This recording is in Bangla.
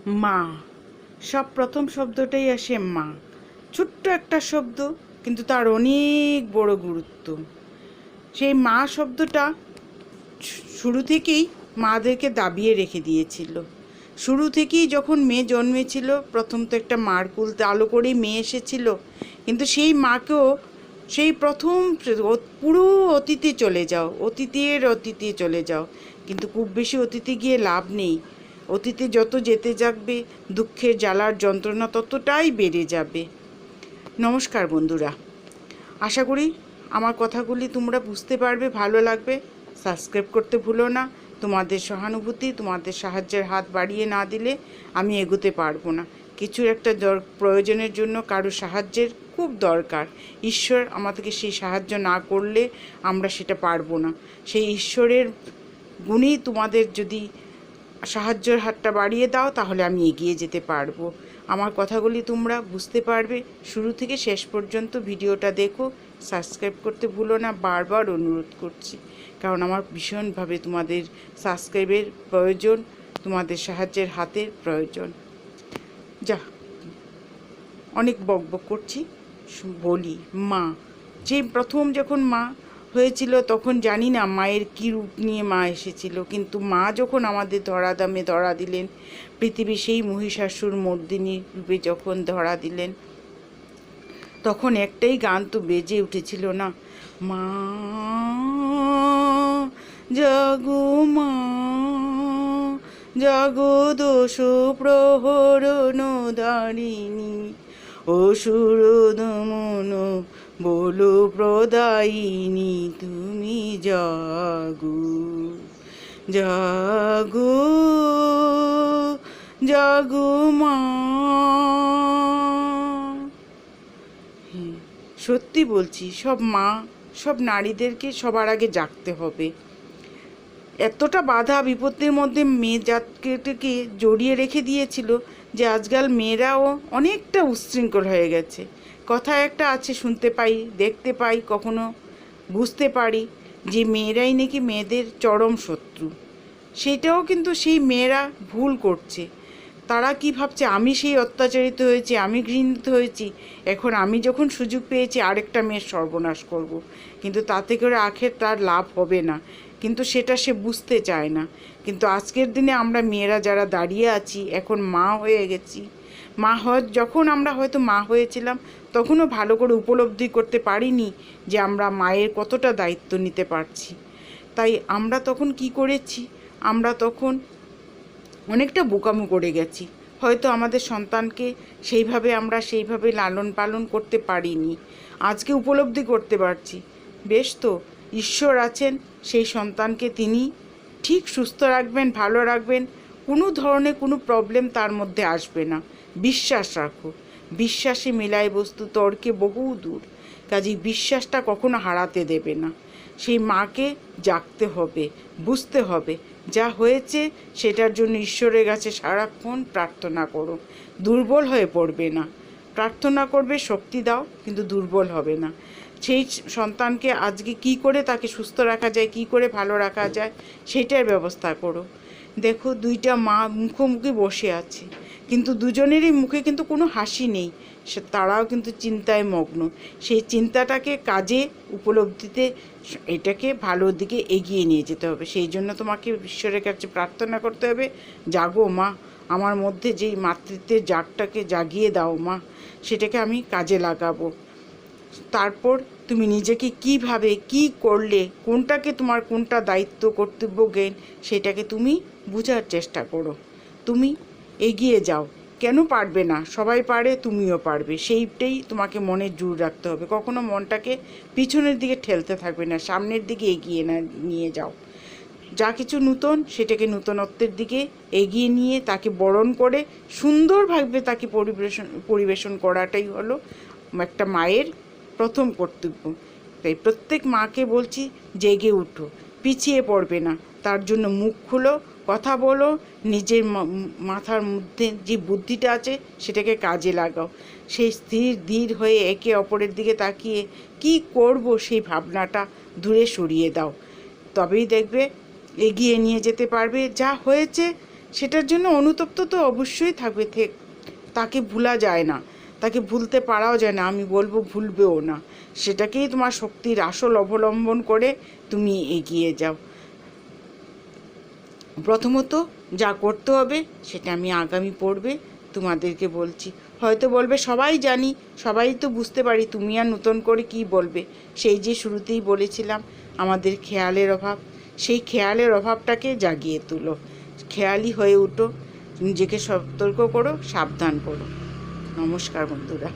মা, সব প্রথম শব্দটাই আসে মা। ছোট্ট একটা শব্দ, কিন্তু তার অনেক বড় গুরুত্ব। সেই মা শব্দটা শুরু থেকেই মাদেরকে দাবিয়ে রেখে দিয়েছিল। শুরু থেকেই যখন মেয়ে জন্মেছিল, প্রথম তো একটা মার কুলতে আলো করেই মেয়ে এসেছিল, কিন্তু সেই মাকেও সেই প্রথম পুরো অতীতে চলে যাও, অতীতে চলে যাও, কিন্তু খুব বেশি অতীতে গিয়ে লাভ নেই। অতীতে যত যেতে যাবে, দুঃখের জ্বালার যন্ত্রণা ততটাই বেড়ে যাবে। নমস্কার বন্ধুরা, আশা করি আমার কথাগুলি তোমরা বুঝতে পারবে, ভালো লাগবে। সাবস্ক্রাইব করতে ভুলো না। তোমাদের সহানুভূতি, তোমাদের সাহায্যের হাত বাড়িয়ে না দিলে আমি এগোতে পারবো না। কিছুর একটা প্রয়োজনের জন্য কারো সাহায্যের খুব দরকার। ঈশ্বর আমাদেরকে সেই সাহায্য না করলে আমরা সেটা পারবো না। সেই ঈশ্বরের গুণেই তোমাদের যদি সাহায্যের হাতটা বাড়িয়ে দাও, তাহলে আমি এগিয়ে যেতে পারবো। আমার কথাগুলি তোমরা বুঝতে পারবে। শুরু থেকে শেষ পর্যন্ত ভিডিওটা দেখো, সাবস্ক্রাইব করতে ভুলো না, বারবার অনুরোধ করছি। কারণ আমার ভীষণভাবে তোমাদের সাবস্ক্রাইবের প্রয়োজন, তোমাদের সাহায্যের হাতের প্রয়োজন। যা, অনেক বকবক করছি, বলি। মা, যে প্রথম যখন মা হয়েছিল, তখন জানি না মায়ের কী রূপ নিয়ে মা এসেছিল, কিন্তু মা যখন আমাদের ধরাধামে ধরা দিলেন, পৃথিবী সেই মহিষাসুর মর্দিনী রূপে যখন ধরা দিলেন, তখন একটাই গান তো বেজে উঠেছিল না, মা জাগো মা, জাগো দোষ প্রহরণ দারিণী, অসুর দমন বলো প্রদায়িনী, তুমি জাগো জাগো জাগো মা। সত্যি বলছি, সব মা, সব নারীদেরকে সবার আগে জাগতে হবে। এতটা বাধা বিপত্তির মধ্যে মেয়ে জাতকে জড়িয়ে রেখে দিয়েছিল যে আজকাল মেয়েরাও অনেকটা উচ্ছৃঙ্খল হয়ে গেছে। কথা একটা আছে, শুনতে পাই, দেখতে পাই, কখনো বুঝতে পারি যে মেয়েরাই নাকি মেয়েদের চরম শত্রু। সেটাও কিন্তু সেই মেয়েরা ভুল করছে। তারা কি ভাবছে, আমি সেই অত্যাচারিত হয়েছি, আমি ঘৃণিত হয়েছি, এখন আমি যখন সুযোগ পেয়েছি আরেকটা মেয়ের সর্বনাশ করব। কিন্তু তাতে করে আখের তার লাভ হবে না, কিন্তু সেটা সে বুঝতে চায় না। কিন্তু আজকের দিনে আমরা মেয়েরা যারা দাঁড়িয়ে আছি, এখন মা হয়ে গেছি, যখন আমরা হয়তো মা হয়েছিলাম, তখনও ভালো করে উপলব্ধি করতে পারিনি যে আমরা মায়ের কতটা দায়িত্ব নিতে পারছি। তাই আমরা তখন কি করেছি, আমরা তখন অনেকটা বোকামো করে গেছি। হয়তো আমাদের সন্তানকে সেইভাবে লালন পালন করতে পারিনি। আজকে উপলব্ধি করতে পারছি, বেশ তো, ঈশ্বর আছেন, সেই সন্তানকে তিনি ঠিক সুস্থ রাখবেন, ভালো রাখবেন, কোনো ধরনের কোনো প্রবলেম তার মধ্যে আসবে না। বিশ্বাস রাখো, বিশ্বাসে মেলায় বস্তু তর্কে বহু দূর। কাজেই বিশ্বাসটা কখনো হারাতে দেবে না। সেই মাকে জাগতে হবে, বুঝতে হবে, যা হয়েছে সেটার জন্য ঈশ্বরের কাছে সারাক্ষণ প্রার্থনা করো। দুর্বল হয়ে পড়বে না, প্রার্থনা করবে, শক্তি দাও, কিন্তু দুর্বল হবে না। সেই সন্তানকে আজকে কি করে তাকে সুস্থ রাখা যায়, কি করে ভালো রাখা যায়, সেটার ব্যবস্থা করো। দেখো, দুইটা মা মুখোমুখি বসে আছে, কিন্তু দুজনেরই মুখে কিন্তু কোনো হাসি নেই। তারাও কিন্তু চিন্তায় মগ্ন। সেই চিন্তাটাকে কাজে, উপলব্ধিতে, এটাকে ভালোর দিকে এগিয়ে নিয়ে যেতে হবে। সেই জন্য তোমাকে ঈশ্বরের কাছে প্রার্থনা করতে হবে, জাগো মা, আমার মধ্যে যেই মাতৃত্বের জাগটাকে জাগিয়ে দাও মা, সেটাকে আমি কাজে লাগাবো। তারপর তুমি নিজেকে কিভাবে কি করলে, কোনটাকে তোমার কোনটা দায়িত্ব কর্তব্য জ্ঞান, সেটাকে তুমি বোঝার চেষ্টা করো। তুমি এগিয়ে যাও। কেন পারবে না? সবাই পারে, তুমিও পারবে। সেইটাই তোমাকে মনে জোর রাখতে হবে। কখনো মনটাকে পিছনের দিকে ঠেলতে থাকবে না, সামনের দিকে এগিয়ে নিয়ে যাও। যা কিছু নূতন, সেটাকে নূতনত্বের দিকে এগিয়ে নিয়ে তাকে বরণ করে সুন্দরভাবে তাকে পরিবেশন করাটাই হলো একটা মায়ের প্রথম কর্তব্য। তাই প্রত্যেক মাকে বলছি, জেগে উঠো, পিছিয়ে পড়বে না। তার জন্য মুখ খুলো, কথা বলো, নিজের মাথার মধ্যে যে বুদ্ধিটা আছে সেটাকে কাজে লাগাও। সেই স্থির ধীর হয়ে একে অপরের দিকে তাকিয়ে কি করব সেই ভাবনাটা দূরে সরিয়ে দাও। তবেই দেখবে এগিয়ে নিয়ে যেতে পারবে। যা হয়েছে সেটার জন্য অনুতপ্ত তো অবশ্যই থাকবে, তাকে ভোলা যায় না, তাকে ভুলতে পারাও যায় না, আমি বলবো ভুলবেও না। সেটাকেই তোমার শক্তির আসল অবলম্বন করে তুমি এগিয়ে যাও। প্রথমত যা করতে হবে সেটা আমি আগামী পর্বে তোমাদেরকে বলছি। হয়তো বলবে সবাই জানি, সবাই তো বুঝতে পারি, তুমি আর নতুন করে কি বলবে। সেই যে শুরুতেই বলেছিলাম আমাদের খেয়ালের অভাব, সেই খেয়ালের অভাবটাকে জাগিয়ে তুলো, খেয়ালি হয়ে উঠো, নিজেকে সতর্ক করো, সাবধান করো। নমস্কার বন্ধুরা।